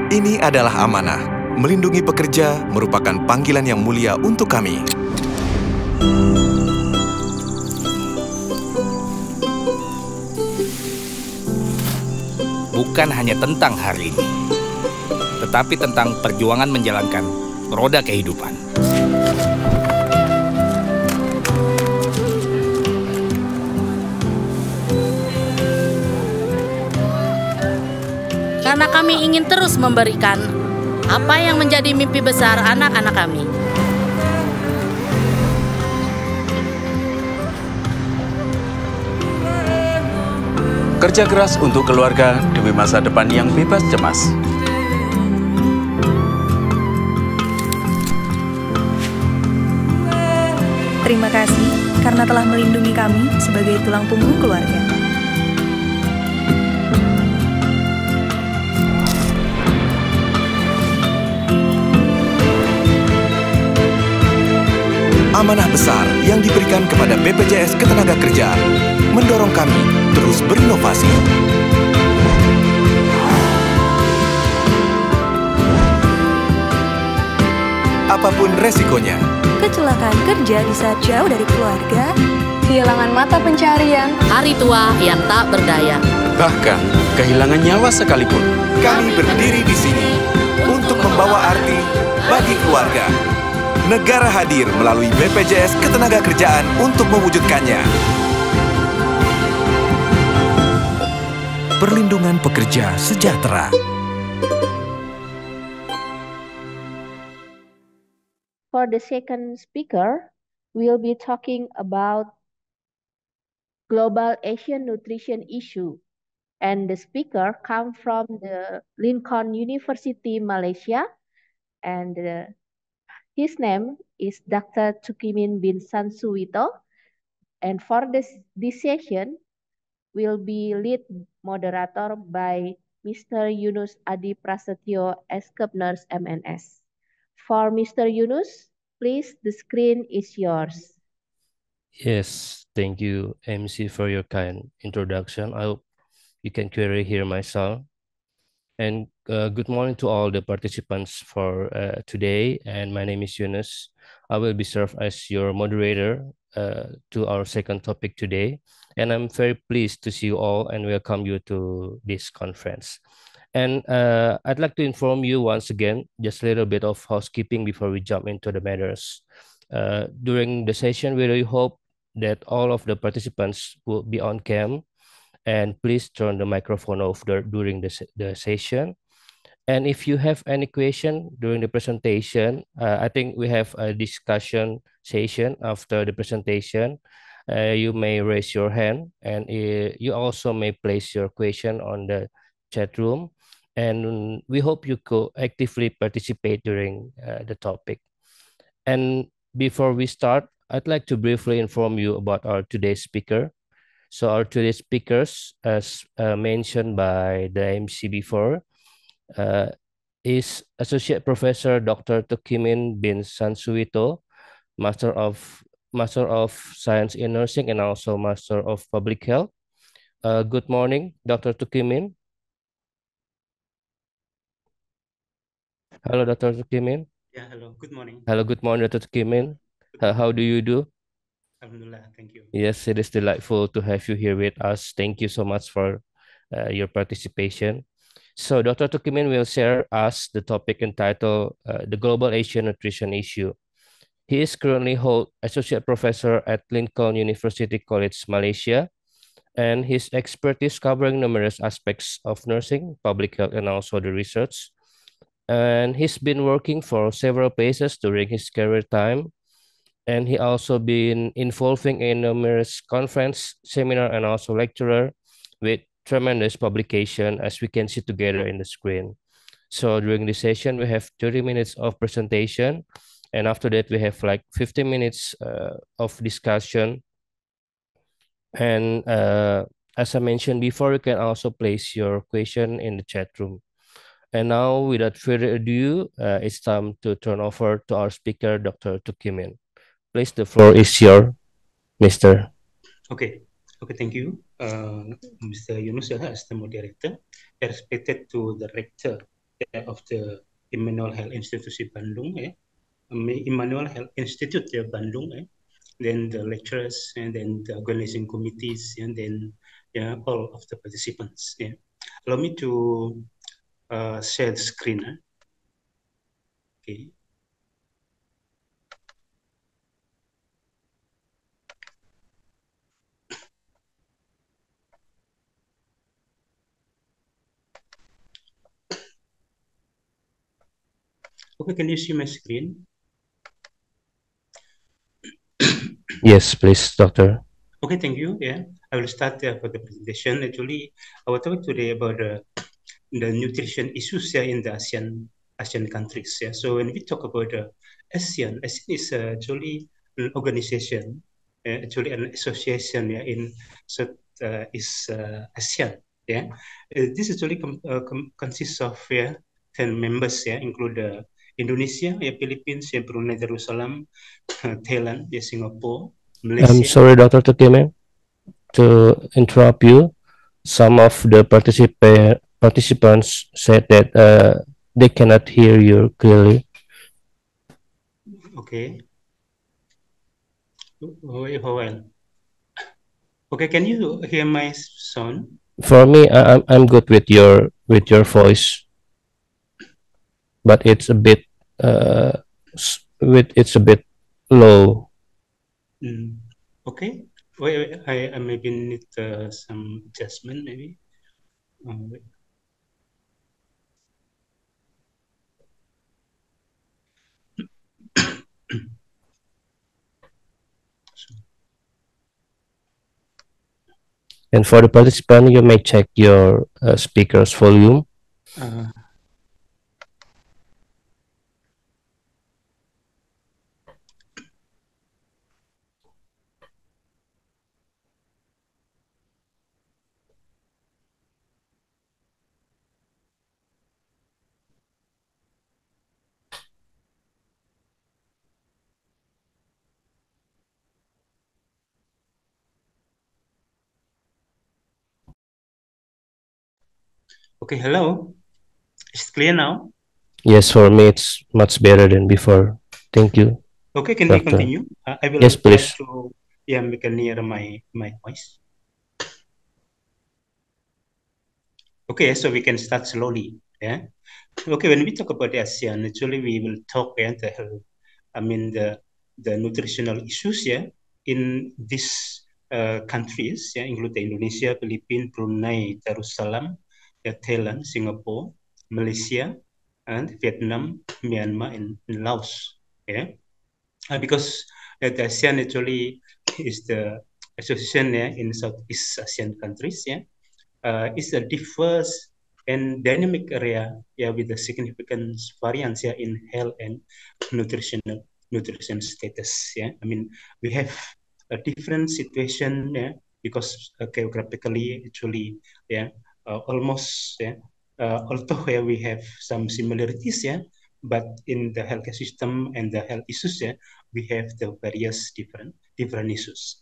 Ini adalah amanah. Melindungi pekerja merupakan panggilan yang mulia untuk kami. Bukan hanya tentang hari ini, tetapi tentang perjuangan menjalankan roda kehidupan. Karena kami ingin terus memberikan apa yang menjadi mimpi besar anak-anak kami. Kerja keras untuk keluarga demi masa depan yang bebas cemas. Terima kasih karena telah melindungi kami sebagai tulang punggung keluarga. Amanah besar yang diberikan kepada BPJS Ketenagakerjaan mendorong kami terus berinovasi. Apapun resikonya, Kecelakaan kerja di saat jauh dari keluarga, kehilangan mata pencarian, Hari tua yang tak berdaya. Bahkan kehilangan nyawa sekalipun. kami berdiri di sini untuk membawa arti bagi keluarga. Negara hadir melalui BPJS Ketenagakerjaan untuk mewujudkannya. Perlindungan pekerja sejahtera. For the second speaker, we'll be talking about global Asian nutrition issue. And the speaker come from the Lincoln University, Malaysia. And his name is Dr. Tukimin bin Sansuwito. And for this session, will be lead moderator by Mr. Yunus Adi Prasetyo, Eskepners MNS. For Mr. Yunus, please, the screen is yours. Yes, thank you, MC, for your kind introduction. I hope you can clearly hear my sound. And good morning to all the participants for today. And my name is Yunus. I will be served as your moderator to our second topic today. And I'm very pleased to see you all and welcome you to this conference. And I'd like to inform you once again, just a little bit of housekeeping before we jump into the matters. During the session, we really hope that all of the participants will be on cam, and please turn the microphone off during the session. And if you have any question during the presentation, I think we have a discussion session after the presentation. You may raise your hand, and you also may place your question on the chat room. And we hope you could actively participate during the topic. And before we start, I'd like to briefly inform you about our today's speaker. So our today's speakers, as mentioned by the MC before, is Associate Professor Dr. Tukimin bin Sansuwito, Master of Science in Nursing and also Master of Public Health. Good morning, Dr. Tukimin. Hello, Dr. Tukimin. Yeah, hello. Good morning. Hello, good morning, Dr. Tukimin. How do you do? Alhamdulillah, thank you. Yes, it is delightful to have you here with us. Thank you so much for your participation. So Dr. Tukimin will share us the topic entitled The Global Asian Nutrition Issue. He is currently hold Associate Professor at Lincoln University College, Malaysia, and his expertise covering numerous aspects of nursing, public health, and also the research. And he's been working for several places during his career time, and he also been involving in numerous conference, seminar, and also lecturer with tremendous publication, as we can see together in the screen. So during this session, we have 30 minutes of presentation, and after that, we have like 15 minutes of discussion. And as I mentioned before, you can also place your question in the chat room. And now, without further ado, it's time to turn over to our speaker, Dr. Tukimin. Please, the floor is yours, Mr. Okay, thank you, Mr. Yunus as the moderator. Respected to the rector of the Immanuel Health Institute Bandung, Immanuel Health Institute Bandung, then the lecturers, and then the organizing committees, and then all of the participants. Allow me to share the screen. Okay. Okay, can you see my screen? Yes, please, Doctor. Okay, thank you. I will start for the presentation. Actually, I will talk today about the nutrition issues in the ASEAN countries. So when we talk about ASEAN is actually an organization, actually an association in ASEAN. This actually consists of 10 members. Include Indonesia, Philippines, Brunei Darussalam, Thailand, Singapore, I'm Malaysia. sorry, Dr. Takeme, to interrupt you. Some of the participants said that they cannot hear you clearly. Okay. Well. Okay, can you hear my sound? For me, I'm good with your voice, but it's a bit it's a bit low. Okay. Wait, I maybe need some adjustment maybe. Wait. And for the participant, you may check your speaker's volume. Okay, hello. It's clear now? Yes, for me, it's much better than before. Thank you. Okay, can Doctor. we continue? I will yes, try please. to make near my voice. Okay, so we can start slowly. Okay, when we talk about the ASEAN, actually we will talk the nutritional issues in these countries, including Indonesia, Philippines, Brunei Darussalam, Thailand, Singapore, Malaysia, and Vietnam, Myanmar, and Laos. Because the ASEAN actually is the association in Southeast Asian countries. It's a diverse and dynamic area with a significant variance in health and nutrition status. I mean, we have a different situation because geographically actually almost although we have some similarities but in the healthcare system and the health issues we have the various different issues.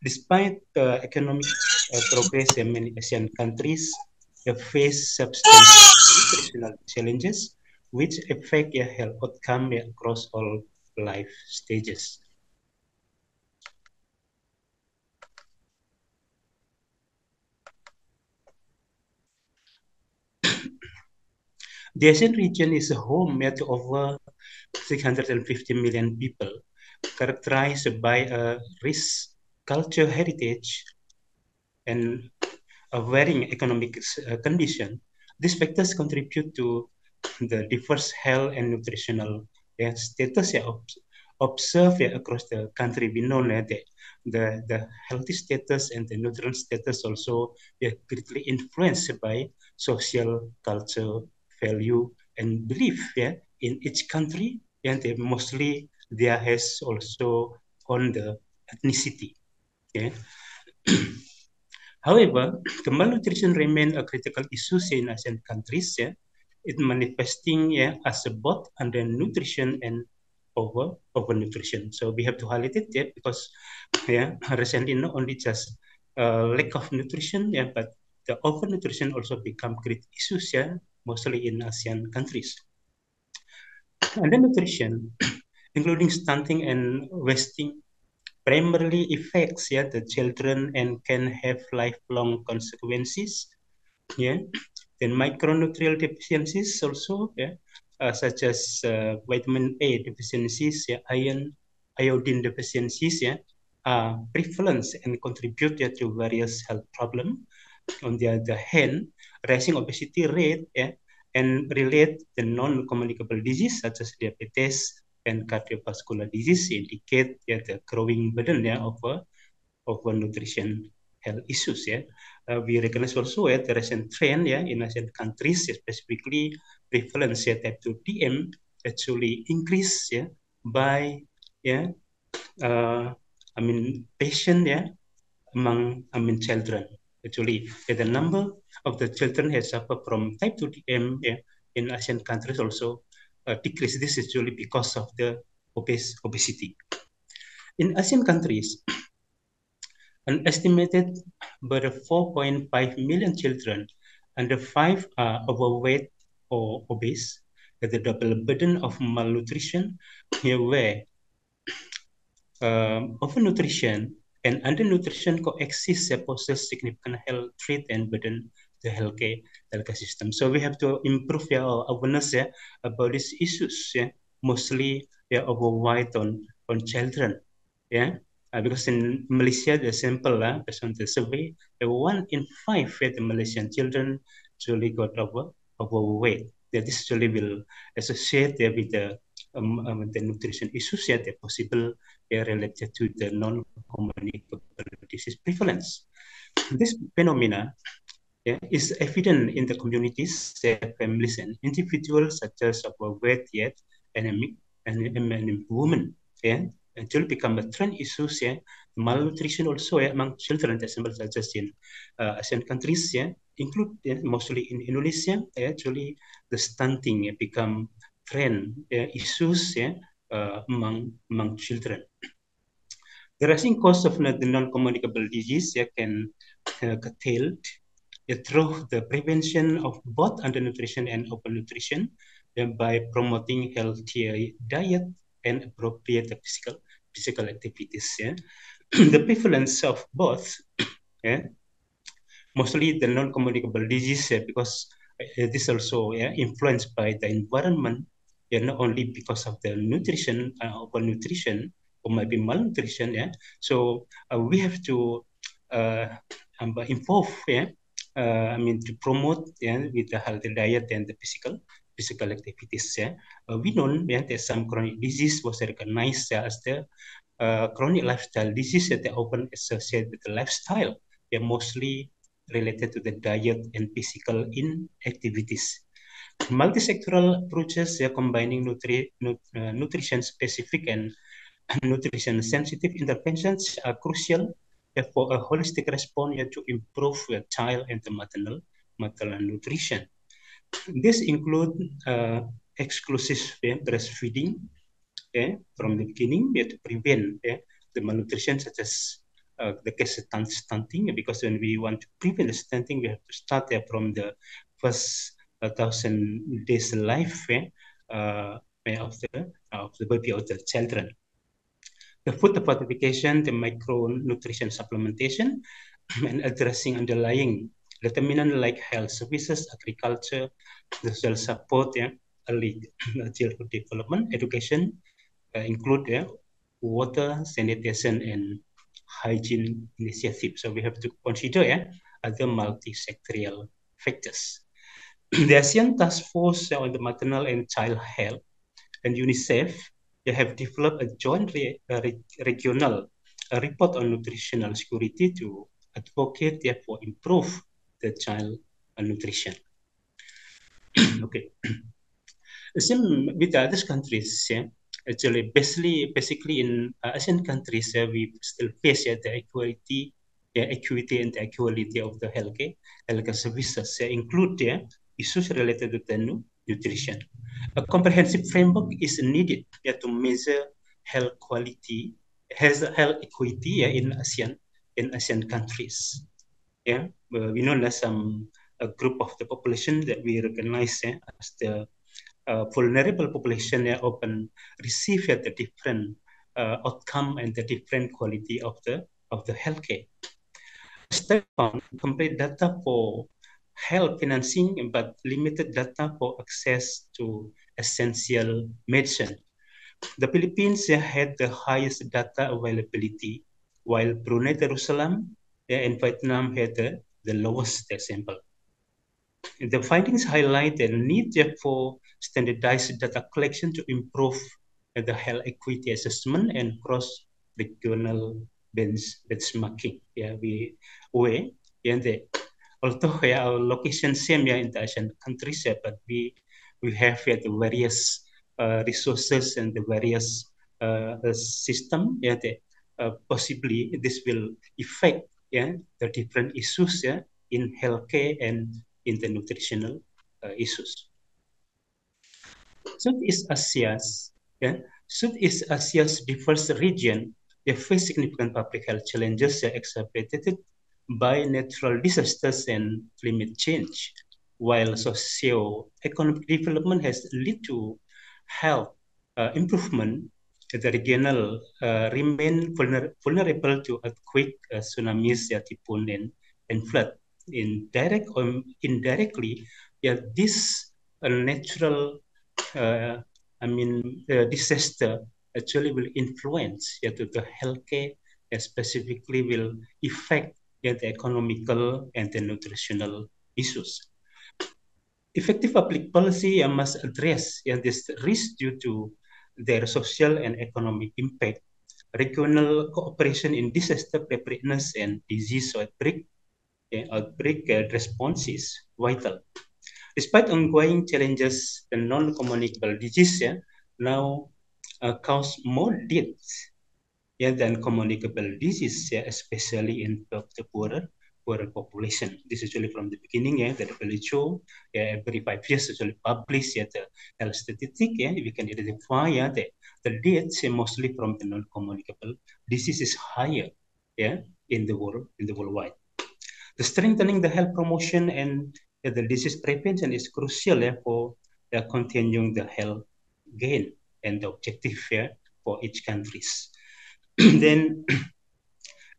Despite economic progress in many Asian countries, face substantial nutritional challenges which affect health outcome across all life stages. The Asian region is a home to over 650 million people, characterized by a rich cultural heritage and a varying economic condition. These factors contribute to the diverse health and nutritional status observed across the country. We know that the healthy status and the nutrient status also greatly influenced by social, culture, value, and belief in each country. And mostly there has also on the ethnicity. However, the malnutrition remains a critical issue in Asian countries. It manifesting as a both undernutrition and overnutrition. So we have to highlight it because recently not only just lack of nutrition but the overnutrition also become great issues mostly in ASEAN countries. Undernutrition, including stunting and wasting, primarily affects the children and can have lifelong consequences. Then micronutrient deficiencies also, such as vitamin A deficiencies, iodine deficiencies, are prevalent and contribute to various health problems. On the other hand, rising obesity rate and relate the non-communicable disease such as diabetes and cardiovascular disease indicate the growing burden of nutrition health issues. We recognize also the recent trend in Asian countries, specifically prevalence type 2 DM actually increase by patient among children. Actually, the number of the children who suffer from type 2 DM in Asian countries also decrease. This is actually because of the obesity. In Asian countries, an estimated about 4.5 million children under 5 are overweight or obese, with the double burden of malnutrition, where overnutrition and undernutrition coexist poses significant health threat and burden the healthcare system. So we have to improve our awareness about these issues, mostly overweight on children. Because in Malaysia, the sample, based on the survey, 1 in 5 the Malaysian children actually got overweight. This actually will associate with the nutrition issues that are possible related to the non-communicable disease prevalence. This phenomena is evident in the communities, families, and individuals such as overweight, anemic, and women. Actually become a trend issue. Malnutrition also among children, such as in Asian countries, include mostly in Indonesia. Actually, the stunting become trend issues among children. The rising cost of the non-communicable disease can curtailed through the prevention of both undernutrition and overnutrition by promoting healthier diet and appropriate physical activities. The prevalence of both, mostly the non-communicable disease, because this also influenced by the environment, not only because of the nutrition, overnutrition, or maybe malnutrition. So we have to involve, to promote with the healthy diet and the physical activities. We know that some chronic disease was recognized as the chronic lifestyle disease that are often associated with the lifestyle, mostly related to the diet and physical inactivities. Multisectoral approaches combining nutrition-specific and nutrition-sensitive interventions are crucial for a holistic response to improve child and the maternal nutrition. This includes exclusive breastfeeding from the beginning to prevent the malnutrition, such as the case of stunting, because when we want to prevent the stunting, we have to start from the first 1,000 days life of the baby or the children. The food fortification, the micronutrition supplementation, and addressing underlying determinant like health services, agriculture, social support, early childhood development, education, include water, sanitation, and hygiene initiatives. So we have to consider other multi-sectorial factors. The ASEAN Task Force on the Maternal and Child Health and UNICEF, they have developed a joint regional report on nutritional security to advocate for improve the child nutrition. Okay. Same with other countries, actually, basically in Asian countries, we still face the equity and the equality of the healthcare services, include issues related to the nutrition. A comprehensive framework is needed to measure health quality, health equity in ASEAN countries. We know that some a group of the population that we recognize as the vulnerable population often receive the different outcome and the different quality of the healthcare. Study found complete data for health financing, but limited data for access to essential medicine. The Philippines had the highest data availability, while Brunei Darussalam and Vietnam had the lowest sample. The findings highlight the need for standardized data collection to improve the health equity assessment and cross-regional benchmarking. Although our location same in the Asian countries, but we have the various resources and the various system. Possibly this will affect the different issues in healthcare and in the nutritional issues. Southeast Asia's diverse region, they face significant public health challenges exacerbated by natural disasters and climate change, while socio-economic development has led to health improvement. The regional remain vulnerable to earthquake, tsunamis, typhoon, and flood. Direct or indirectly, this natural disaster actually will influence to the healthcare, specifically will affect the economical and the nutritional issues. Effective public policy must address this risk due to their social and economic impact. Regional cooperation in disaster preparedness and disease outbreak response is vital. Despite ongoing challenges, the non-communicable disease now cause more deaths than communicable disease, especially in the poorer population. This is actually from the beginning, the WHO every 5 years actually publish the health statistic. We can identify the deaths mostly from the non-communicable disease is higher in the worldwide. The strengthening the health promotion and the disease prevention is crucial for continuing the health gain and the objective for each countries. Then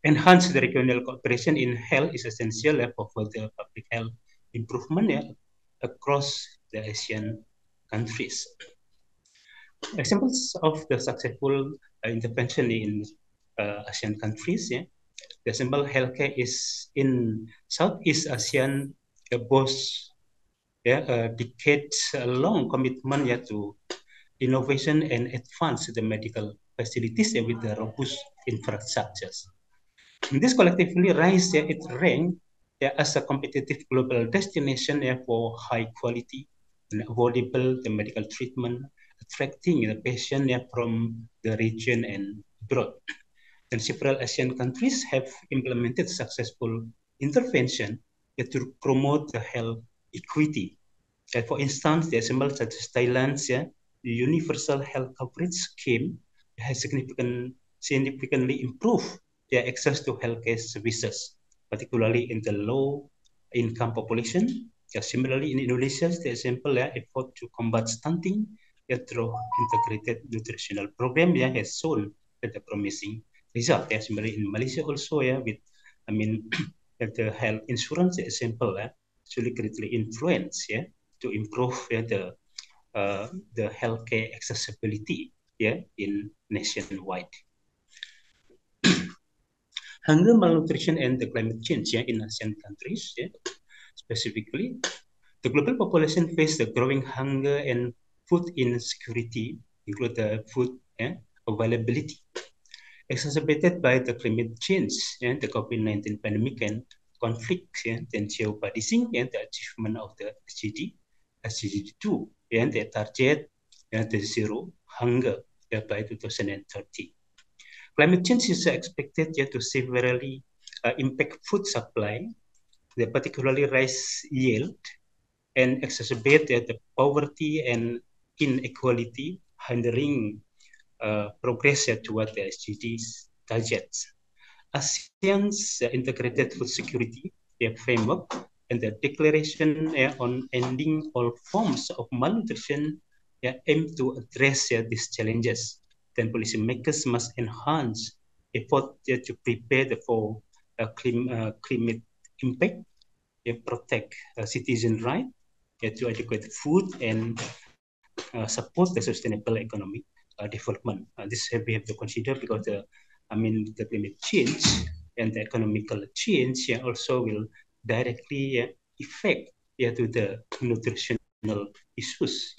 enhance the regional cooperation in health is essential for further public health improvement across the Asian countries. Examples of the successful intervention in Asian countries. The example healthcare is in Southeast ASEAN boasts a decades-long commitment to innovation and advance the medical facilities with the robust infrastructures. This collectively raised its rank as a competitive global destination for high quality and affordable medical treatment, attracting the patient from the region and abroad. And several Asian countries have implemented successful intervention to promote the health equity. For instance, the example such as Thailand's the universal health coverage scheme has significantly improved their access to healthcare services, particularly in the low-income population. Similarly, in Indonesia, the example effort to combat stunting through integrated nutritional program has shown the promising result. Similarly, in Malaysia also with the health insurance example actually greatly influence to improve the healthcare accessibility in nationwide. Hunger, malnutrition, and the climate change in Asian countries, specifically, the global population face the growing hunger and food insecurity, include the food availability, exacerbated by the climate change and the COVID-19 pandemic and conflicts and geopolitics and the achievement of the SDG 2 and the target the zero hunger by 2030. Climate change is expected to severely impact food supply, particularly rice yield, and exacerbate the poverty and inequality, hindering progress toward the SDGs targets. ASEAN's integrated food security framework and the declaration on ending all forms of malnutrition aim to address these challenges. Then policymakers must enhance effort to prepare for climate impact, protect citizen right to adequate food, and support the sustainable economic development. This we have to consider because the climate change and the economical change also will directly affect to the nutritional issues,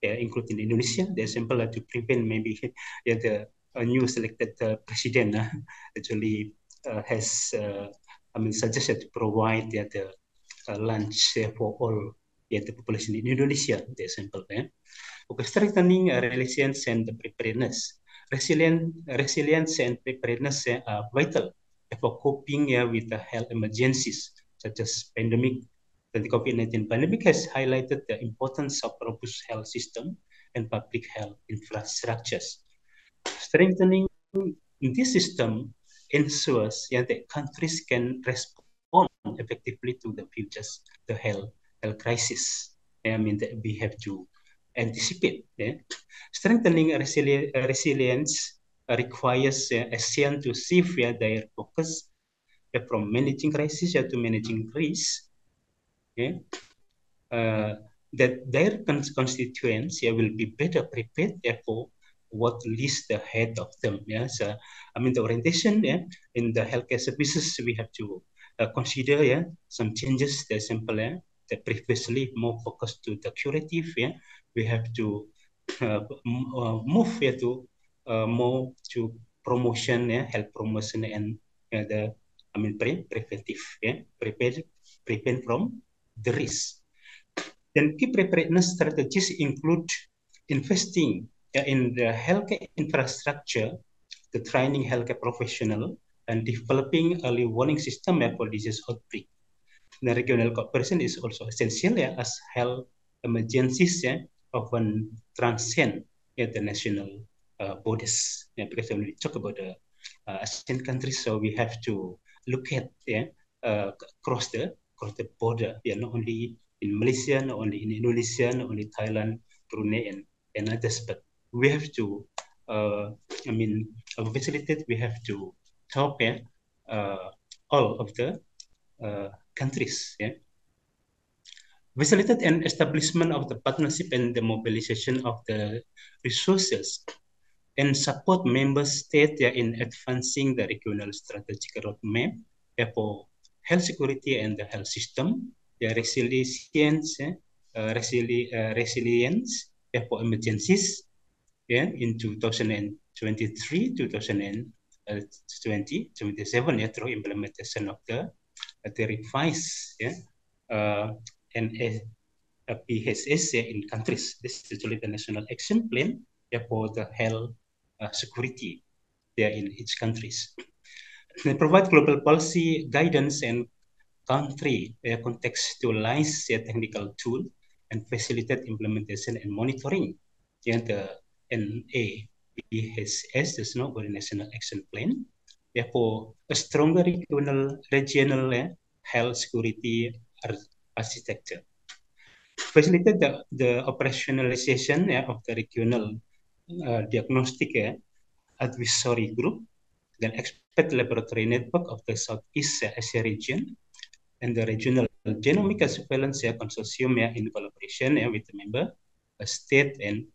including Indonesia. The example to prevent maybe the new selected president actually has suggested to provide the lunch for all the population in Indonesia. The example Okay, strengthening resilience and preparedness. Resilience and preparedness are vital for coping with the health emergencies such as pandemic. The COVID-19 pandemic has highlighted the importance of robust health system and public health infrastructures. Strengthening this system ensures that countries can respond effectively to the futures, the health crisis. That we have to anticipate. Strengthening resilience requires ASEAN to shift their focus from managing crisis to managing risk. That their constituents will be better prepared for what lies ahead of them. So, the orientation in the healthcare services, we have to consider some changes. The simple that previously more focused to the curative. We have to move to more to promotion, health promotion, and preventive, prevent from the risk. Then key preparedness strategies include investing in the healthcare infrastructure, the training healthcare professional, and developing early warning system for disease outbreak. The regional cooperation is also essential as health emergencies often transcend the national borders. Because when we talk about the ASEAN countries, so we have to look at across the border, not only in Malaysia, not only in Indonesia, not only Thailand, Brunei, and others, but we have to facilitate. We have to help all of the countries. Facilitate an establishment of the partnership and the mobilization of the resources and support member states in advancing the regional strategic roadmap for health security and the health system, the resilience for emergencies in 2023, 2027 through implementation of the revised PHS in countries. This is actually the National Action Plan for the health security in each countries. They provide global policy guidance and country contextualize technical tool and facilitate implementation and monitoring. The NAPHS is not a National Action Plan. Therefore, a stronger regional health security architecture. Facilitate the operationalization of the regional diagnostic advisory group, then expert laboratory network of the Southeast Asia region, and the regional genomic surveillance consortium in collaboration with the member state and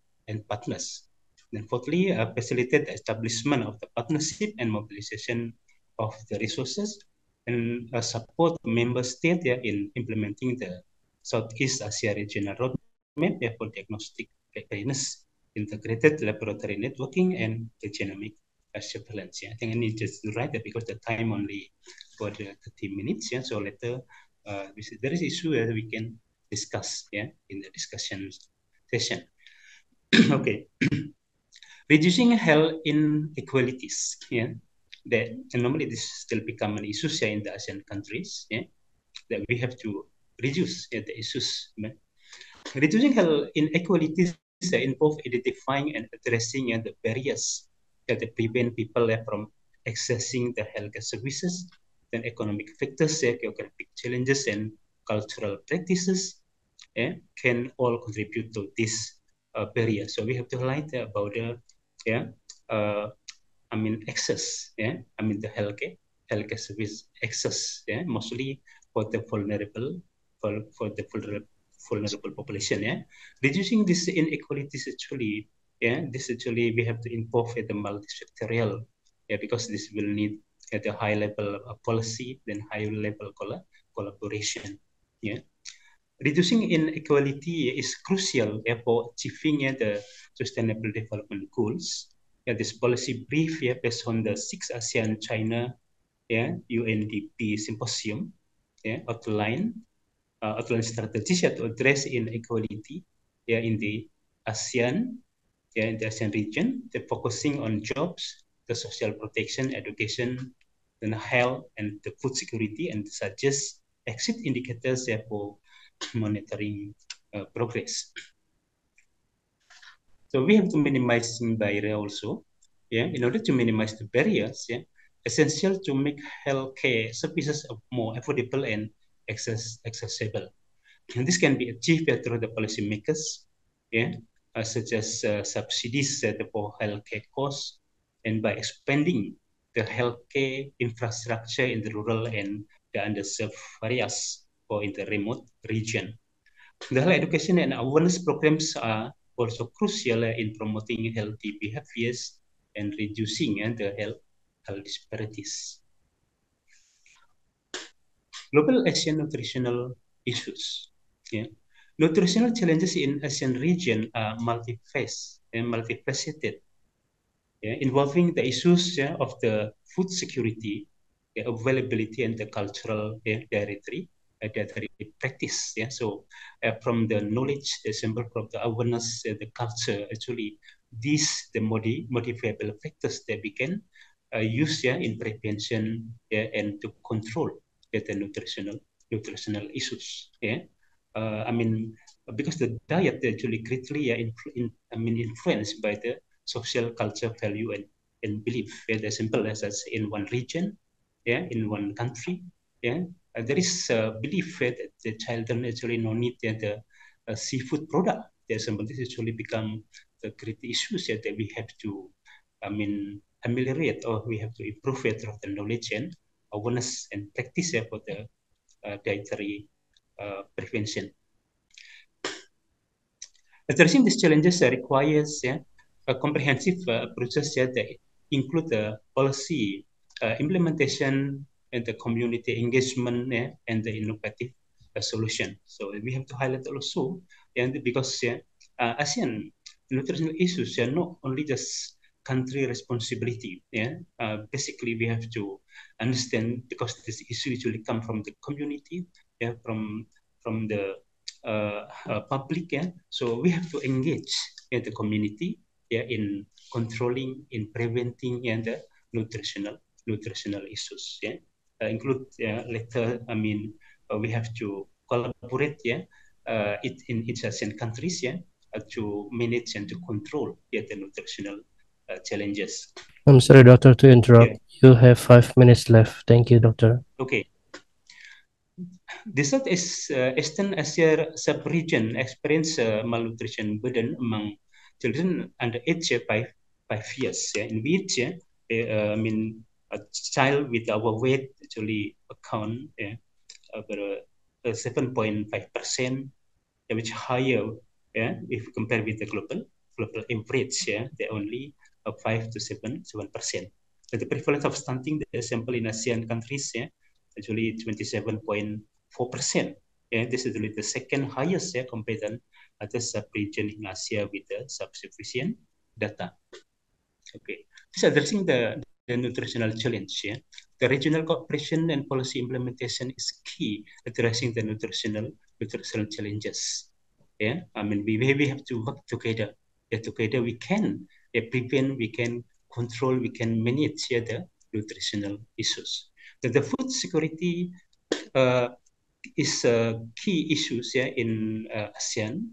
partners. Then fourthly, facilitate the establishment of the partnership and mobilization of the resources and support member state in implementing the Southeast Asia regional roadmap for diagnostic readiness, integrated laboratory networking, and the genomic surveillance. I think I need just to write that because the time only for the 30 minutes. So later, there is issue that we can discuss in the discussion session. Okay. Reducing health inequalities. That normally this still become an issue in the ASEAN countries. That we have to reduce the issues. Reducing health inequalities involve identifying and addressing the barriers that prevent people from accessing the healthcare services, then economic factors, geographic challenges, and cultural practices can all contribute to this barrier. So we have to highlight about the access, the healthcare service access, mostly for the vulnerable population. Reducing this inequalities actually, we have to involve the multi-sectorial, because this will need at a high level of policy, then high level collaboration. Reducing inequality is crucial for achieving the sustainable development goals. This policy brief based on the 6 ASEAN China UNDP symposium outline strategies to address inequality in the ASEAN, in the ASEAN region. They're focusing on jobs, the social protection, education, and health, and the food security, and suggest exit indicators for monitoring progress. So we have to minimize barrier also. In order to minimize the barriers, essential to make healthcare services more affordable and accessible. And this can be achieved through the policymakers, such as subsidies for healthcare costs, and by expanding the healthcare infrastructure in the rural and the underserved areas or in the remote region. The health education and awareness programs are also crucial in promoting healthy behaviors and reducing the health disparities. Global ASEAN nutritional issues. Nutritional challenges in ASEAN region are multifaceted, involving the issues of the food security, availability, and the cultural dietary practice. So from the knowledge, the symbol from the awareness, the culture, actually, these the modifiable factors that we can use in prevention and to control the nutritional issues. Because the diet actually greatly influenced by the social culture value and belief. As simple as in one region, in one country, there is a belief that the child actually no need the seafood product. This actually become the great issues that we have to, ameliorate, or we have to improve it through the knowledge and awareness and practice for the dietary prevention. Addressing these challenges requires a comprehensive process that include the policy implementation and the community engagement and the innovative solution. So we have to highlight also, and because ASEAN nutritional issues are not only just country responsibility. Basically, we have to understand, because this issue usually come from the community, from the public. So we have to engage the community in controlling, in preventing the nutritional issues. Include later. We have to collaborate. In each ASEAN countries. To manage and to control the nutritional challenges. I'm sorry, doctor, to interrupt. You have 5 minutes left. Thank you, doctor. Okay. The Southeast Eastern Asia sub-region experience malnutrition burden among children under age 5 years. In which, a child with overweight actually account about 7.5%, which higher. If you compare with the global average, they're only 5 to 7%. But the prevalence of stunting, the sample in ASEAN countries, actually 27.4%. This is really the second highest compared to other sub-region in Asia with the sufficient data. Okay, this addressing the nutritional challenge. The regional cooperation and policy implementation is key addressing the nutritional challenges. We have to work together. Together we can prevent, we can control, we can manage the nutritional issues. The food security is a key issues in ASEAN.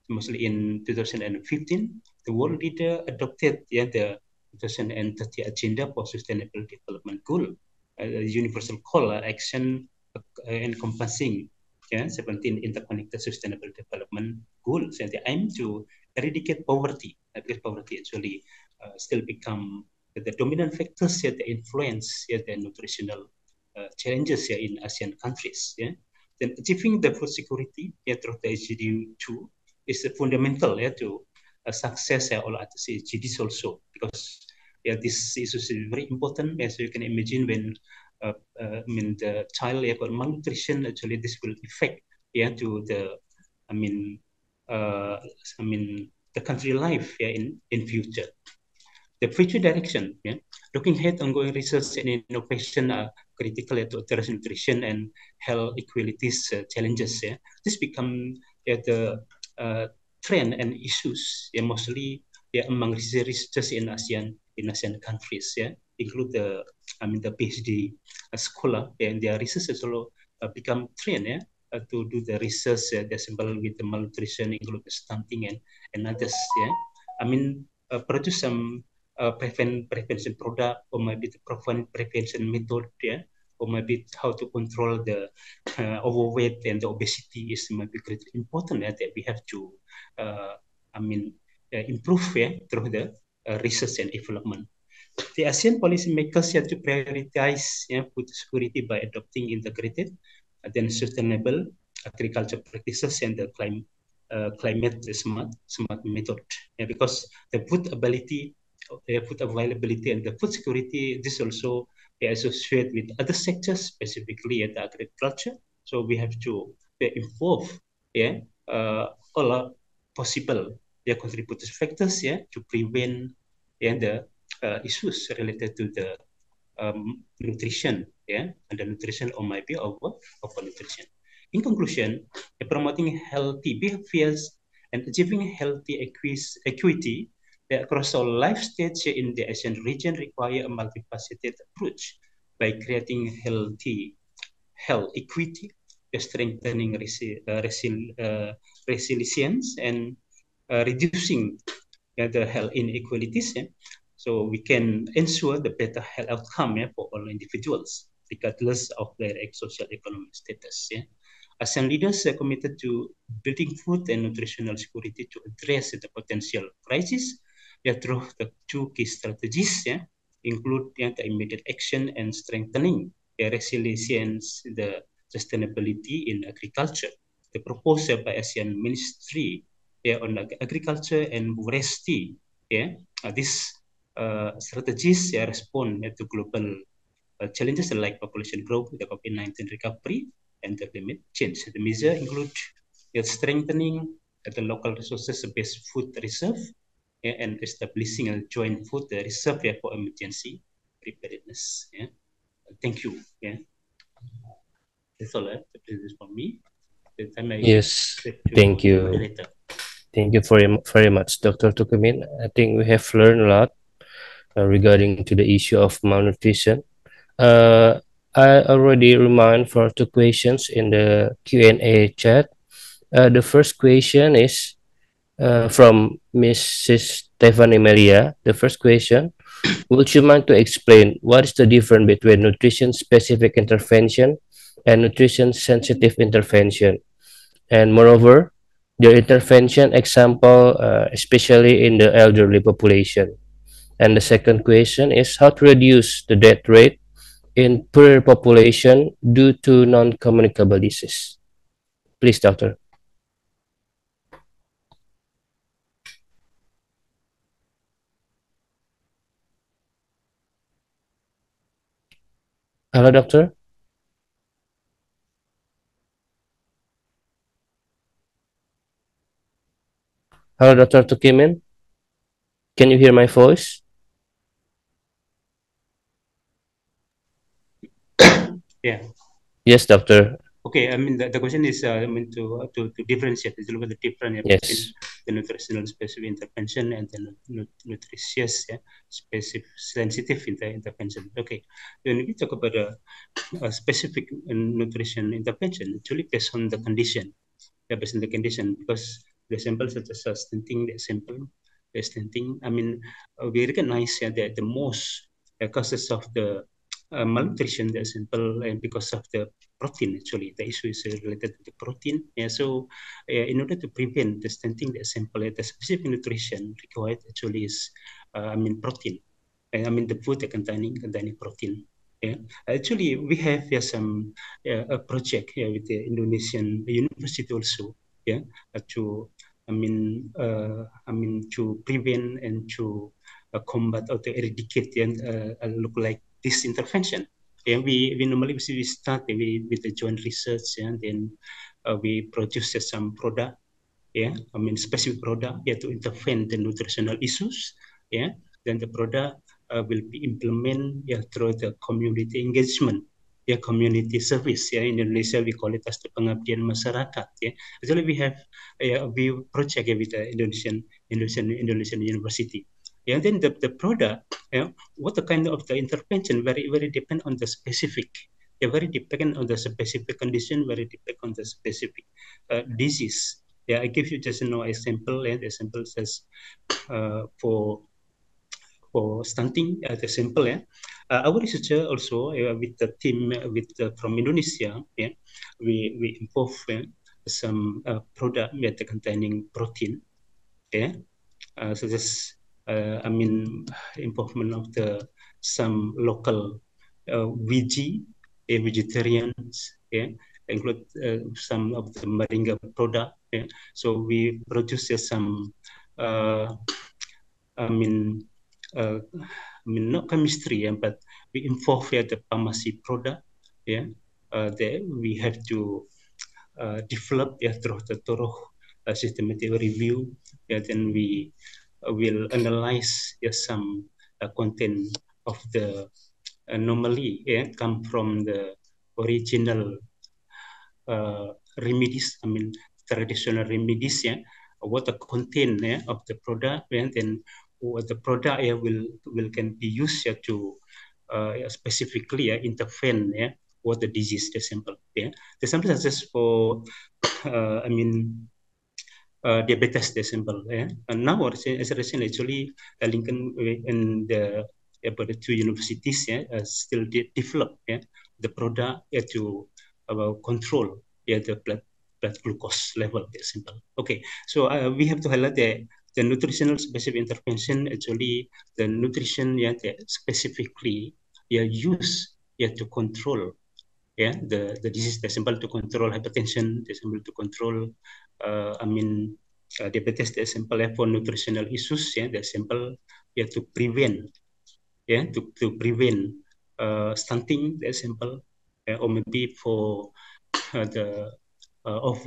Mostly in 2015, the world leader adopted the 2030 Agenda for Sustainable Development Goal, a universal call action encompassing 17 interconnected sustainable development goals, and they aim to eradicate poverty. Because poverty actually still become the dominant factors that influence the nutritional challenges in ASEAN countries. Then achieving the food security through the SDG2 is fundamental to success all at the SDGs also, because this is very important, as you can imagine. When the child got malnutrition, actually this will affect to the the country life in future. The future direction, looking ahead, ongoing research and innovation are critical to address nutrition and health equalities challenges. This become the trend and issues mostly among researchers in ASEAN countries. Include the PhD scholar, and their research also become trend to do the research symbol with the malnutrition, include the stunting and others. Produce some prevention product, or maybe the prevention method, or maybe how to control the overweight and the obesity is maybe critically important that we have to improve through the research and development. The ASEAN policymakers have to prioritize food security by adopting integrated then sustainable agriculture practices and the climate smart method. Because the food availability and the food security, this also associated with other sectors, specifically at agriculture. So we have to involve all possible contributing factors to prevent the issues related to the nutrition, and the nutrition or maybe over nutrition. In conclusion, promoting healthy behaviors and achieving healthy equity across all life stages in the Asian region require a multifaceted approach by creating health equity, strengthening resilience, and reducing the health inequalities. So we can ensure the better health outcome for all individuals, regardless of their socio-economic status. ASEAN leaders are committed to building food and nutritional security to address the potential crisis through the two key strategies, include the immediate action and strengthening resilience, the sustainability in agriculture. The proposal by ASEAN Ministry on Agriculture and Forestry, this strategies respond to global challenges like population growth, the COVID-19 recovery, and the climate change. The measures include strengthening the local resources-based food reserve and establishing a joint food reserve for emergency preparedness. Thank you. That's all this is for me. Yes, thank you. Thank you very much, Dr. Tukumin. I think we have learned a lot regarding to the issue of malnutrition. I already remind for 2 questions in the Q&A chat. The first question is from Mrs. Stephanie Maria. The first question, would you mind to explain what is the difference between nutrition-specific intervention and nutrition-sensitive intervention? And moreover, their intervention example, especially in the elderly population. And the second question is how to reduce the death rate in poorer population due to non-communicable disease. Please, doctor. Hello, doctor. Hello, Dr. Tukimin. Can you hear my voice? Yeah. Yes, doctor. Okay, I mean the question is to differentiate, to look at the difference between the nutritional specific intervention and the nutritious specific sensitive intervention. Okay, when we talk about a specific nutrition intervention, actually based on the condition, based on the condition, because the example such as stunting, the example stunting, I mean we recognize that the most causes of the malnutrition, the simple, because of the protein. Actually, the issue is related to the protein. Yeah, so in order to prevent the stunting, the simple, the specific nutrition required actually is, protein. The food containing protein. Yeah, actually, we have some a project here with the Indonesian university also. Yeah, to to prevent and to combat or to eradicate and look like this intervention. And we normally we start with the joint research, and then we produce some product. Yeah, specific product, yeah, to intervene the nutritional issues. Yeah, then the product will be implemented, yeah, through the community engagement, yeah, community service. Yeah, in Indonesia we call it as the pengabdian masyarakat. Yeah, actually we have we project with the Indonesian university. Yeah, then the product, yeah, what the kind of the intervention very depend on the specific. Yeah, very dependent on the specific condition, very depend on the specific disease. Yeah, I give you just example, and example says for stunting, the simple. Yeah, our researcher also with the team from Indonesia. Yeah, we involve some product containing protein. Yeah, so this involvement of the some local vegetarians. Yeah, include some of the moringa product. Yeah. So we produce some, not chemistry, but we involve the pharmacy product. Yeah, that we have to develop, yeah, through the thorough systematic review. Yeah, then we will analyze, yeah, some content of the normally, yeah, come from the original remedies, traditional remedies. Yeah, what the content, yeah, of the product, and then what the product, yeah, will can be used, yeah, to specifically intervene, yeah, what the disease, the sample. Yeah, the sample is just for diabetes, the sample. Yeah, and now as a recent actually Lincoln and the about the two universities, yeah, still develop, yeah, the product, yeah, to control, yeah, the blood glucose level, the simple. Okay, so we have to highlight the nutritional specific intervention. Actually, the nutrition, yeah, specifically, yeah, use, yeah, to control, yeah, the disease, the simple, to control hypertension, the simple, to control diabetes, the simple, yeah, for nutritional issues, yeah, the simple, yeah, to prevent, yeah, to prevent stunting, the simple, or maybe for the of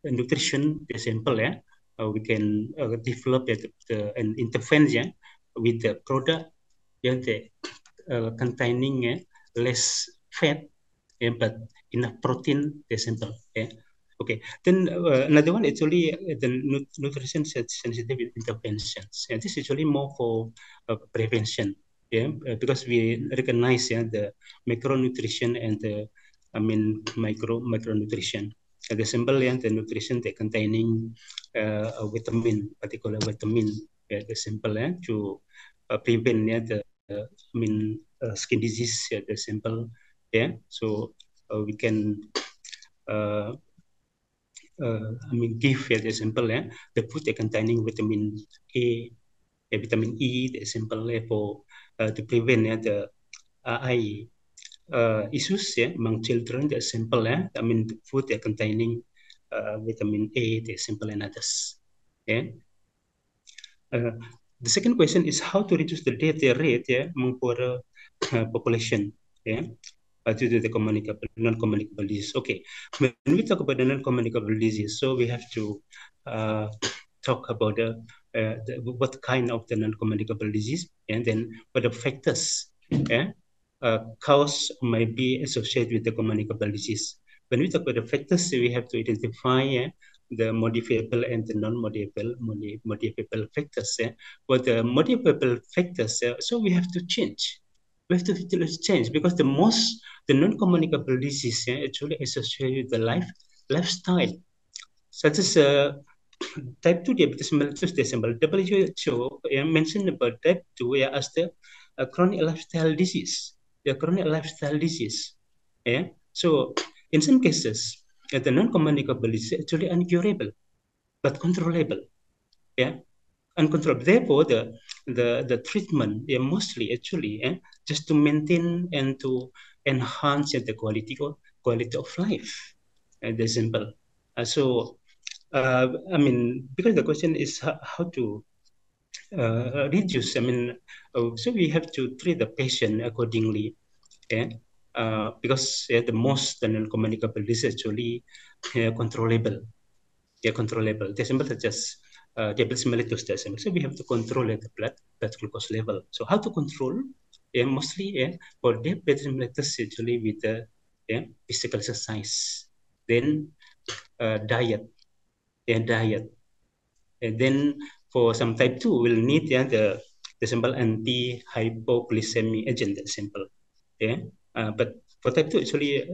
nutrition, the simple. Yeah, we can develop an intervention with the product, yeah, the containing less fat, yeah, but enough protein, the simple. Yeah. Okay, then another one actually the nutrition sensitive interventions. Yeah, this is actually more for prevention. Yeah, because we recognize, yeah, the macronutrition and the micronutrition. The simple, yeah, the nutrition they containing a vitamin, particular vitamin. Yeah, the simple, yeah, to prevent, yeah, the skin disease. Yeah, the simple. Yeah, so we can give, the example, the food containing vitamin A, vitamin E, the example, for to prevent the eye issues, among children, the example, the food containing vitamin A, the example, and others. Yeah. The second question is how to reduce the death rate, among poorer population. Yeah. Due to the non-communicable disease. Okay, when we talk about the non-communicable disease, so we have to talk about what kind of the non-communicable disease, and then what the factors, cause might be associated with the communicable disease. When we talk about the factors, we have to identify the modifiable and the non-modifiable factors. For the modifiable factors, so we have to change. We have to change because the non-communicable disease actually associated with the lifestyle, such as type 2 diabetes mellitus december. WHO mentioned about type 2 as the chronic lifestyle disease. chronic lifestyle disease. Yeah. So in some cases, the non-communicable is actually incurable, but controllable. Yeah. Uncontrollable. Therefore, the treatment mostly actually just to maintain and to enhance the quality of life. The simple. I mean, because the question is how to reduce. I mean, so we have to treat the patient accordingly. Yeah. Because the most non-communicable is actually controllable. Yeah, controllable. The example such as diabetes mellitus, the example. So we have to control the blood glucose level. So how to control? Mostly for diabetes mellitus actually with the physical exercise, then diet, diet, and then for some type 2 we'll need the simple anti-hypoglycemic agent, that simple. But for type 2 actually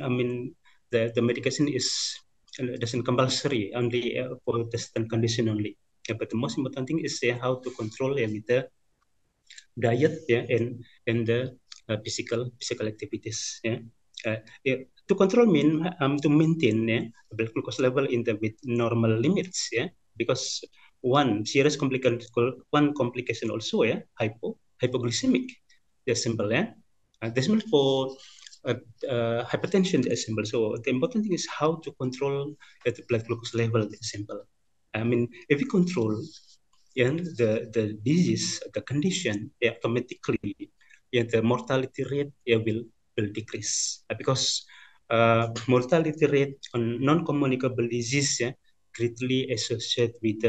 I mean the medication is doesn't compulsory, only for the certain condition only. But the most important thing is how to control with the diet and the physical activities. To control mean to maintain blood glucose level in the with normal limits. Because one serious complication also hypoglycemic. That's simple. That's simple for hypertension. That's simple. So the important thing is how to control the blood glucose level. That's simple. I mean, if we control the disease, the condition, automatically the mortality rate will decrease, because mortality rate on non-communicable disease greatly associated with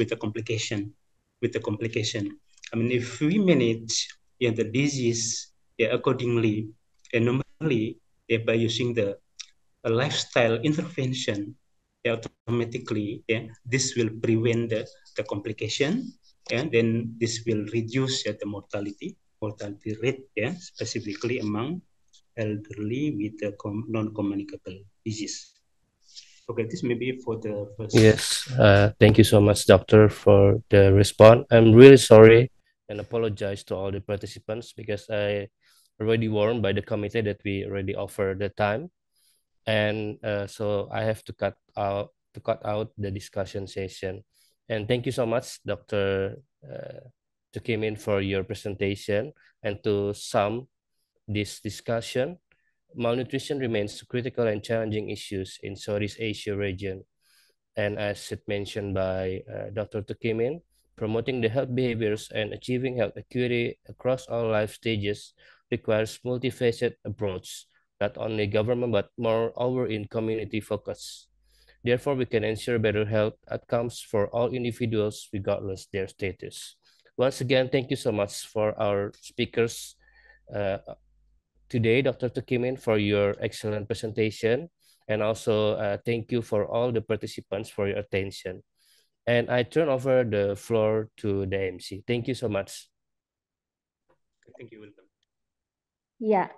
the complication. I mean, if we manage the disease accordingly and normally by using the lifestyle intervention, automatically this will prevent the complication, and then this will reduce the mortality rate, specifically among elderly with the non-communicable disease. Okay, this may be for the first. Yes, thank you so much, doctor, for the response. I'm really sorry and apologize to all the participants, because I already warned by the committee that we already offered the time, and so I have to cut out the discussion session. And thank you so much, Dr. Tukimin, for your presentation. And to sum this discussion, malnutrition remains critical and challenging issues in Southeast Asia region. And as it mentioned by Dr. Tukimin, promoting the health behaviors and achieving health equity across all life stages requires multifaceted approach, not only government but moreover in community focus. Therefore, we can ensure better health outcomes for all individuals regardless their status. Once again, thank you so much for our speakers today, Dr. Tukimin, for your excellent presentation. And also thank you for all the participants for your attention. And I turn over the floor to the MC. Thank you so much. Thank you. Welcome. Yeah.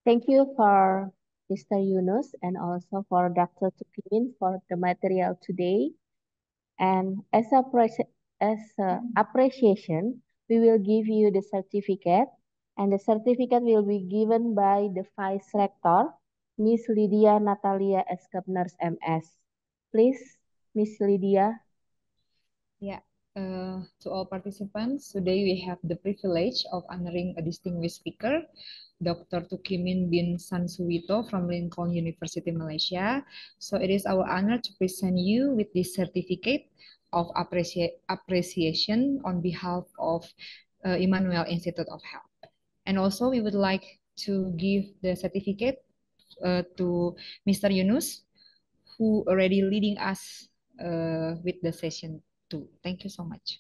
Thank you for Mr. Yunus and also for Dr. Tukimin for the material today. And as appreciation, we will give you the certificate, and the certificate will be given by the Vice Rector, Miss Lydia Natalia Eskepners, MS. Please, Miss Lydia. Yeah. To all participants, today we have the privilege of honoring a distinguished speaker, Dr. Tukimin bin Sansuwito from Lincoln University, Malaysia. So it is our honor to present you with this certificate of appreciation on behalf of Emmanuel Institute of Health. And also we would like to give the certificate to Mr. Yunus, who already leading us with the session 2. Thank you so much.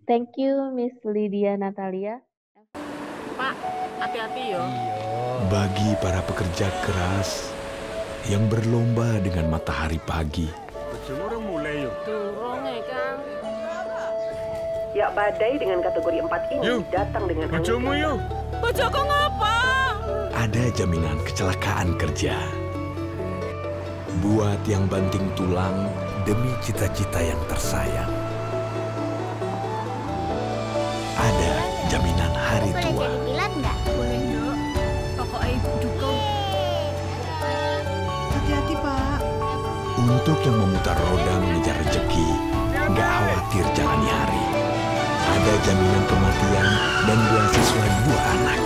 Thank you, Miss Lydia Natalia. Pak, hati-hati yo. Bagi para pekerja keras yang berlomba dengan matahari pagi, ya, badai dengan kategori 4 ini datang dengan angin. Bojoku ngapa? ada jaminan kecelakaan kerja. Buat yang banting tulang demi cita-cita yang tersayang. Ada jaminan boleh jadi pilot nggak? Boleh, Dok. Pokoknya Ibu dukung. Hati-hati, Pak. Untuk yang memutar roda mengejar rezeki, nggak khawatir jalani hari. Ada jaminan kematian dan beasiswa 2 anak.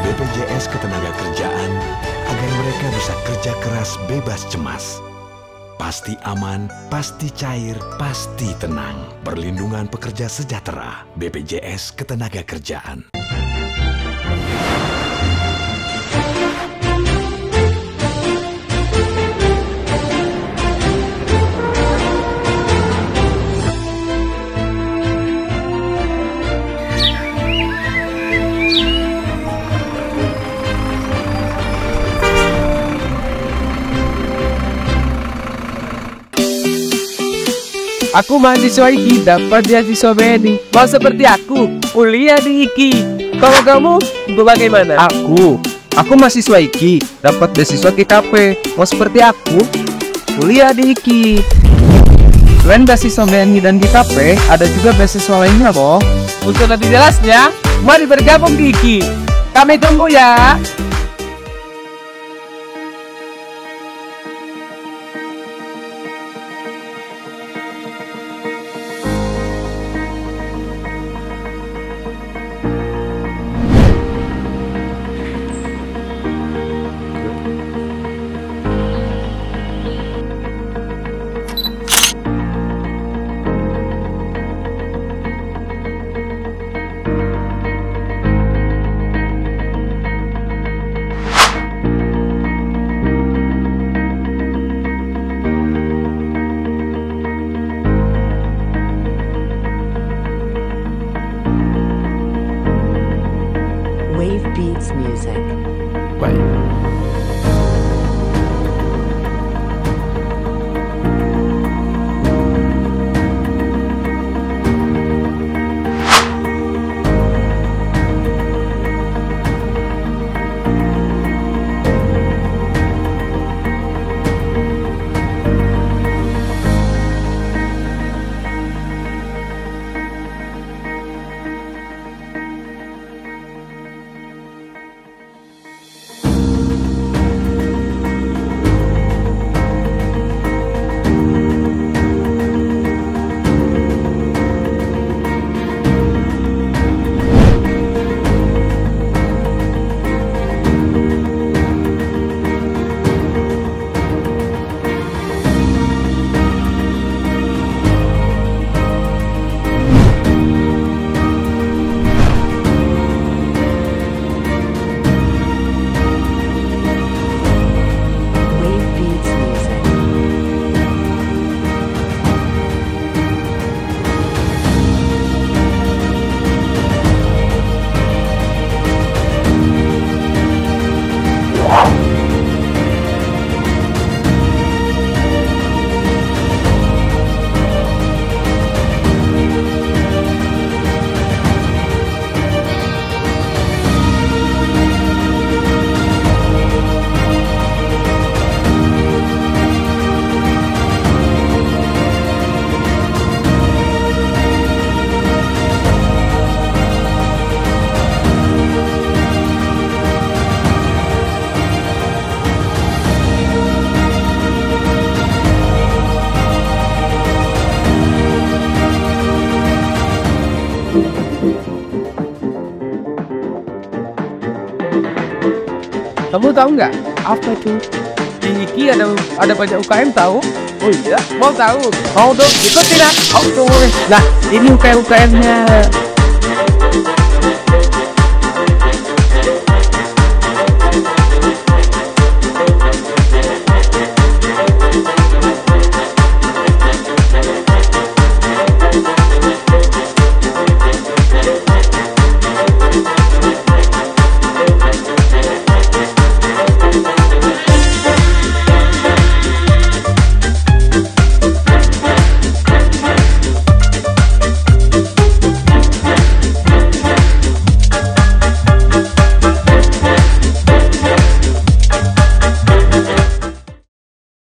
BPJS Ketenagakerjaan agar mereka bisa kerja keras bebas cemas. Pasti aman, pasti cair, pasti tenang. Perlindungan pekerja sejahtera. BPJS Ketenagakerjaan. Aku mahasiswa IKI, dapat beasiswa BNI. Mau seperti aku, kuliah di IKI. Kalau kamu, bagaimana? Aku mahasiswa IKI, dapat beasiswa GKP. Mau seperti aku, kuliah di IKI. Selain beasiswa BNI dan GKP, ada juga beasiswa lainnya loh. Untuk lebih jelasnya, mari bergabung di IKI. Kami tunggu ya. Wave Beats Music. Baik. Kamu tahu nggak? Apa itu? Di IKI ada banyak UKM tahu? Oh iya? Mau tahu? Mau dong? Ikut tidak? Oke. Nah, ini UKM-UKM-nya.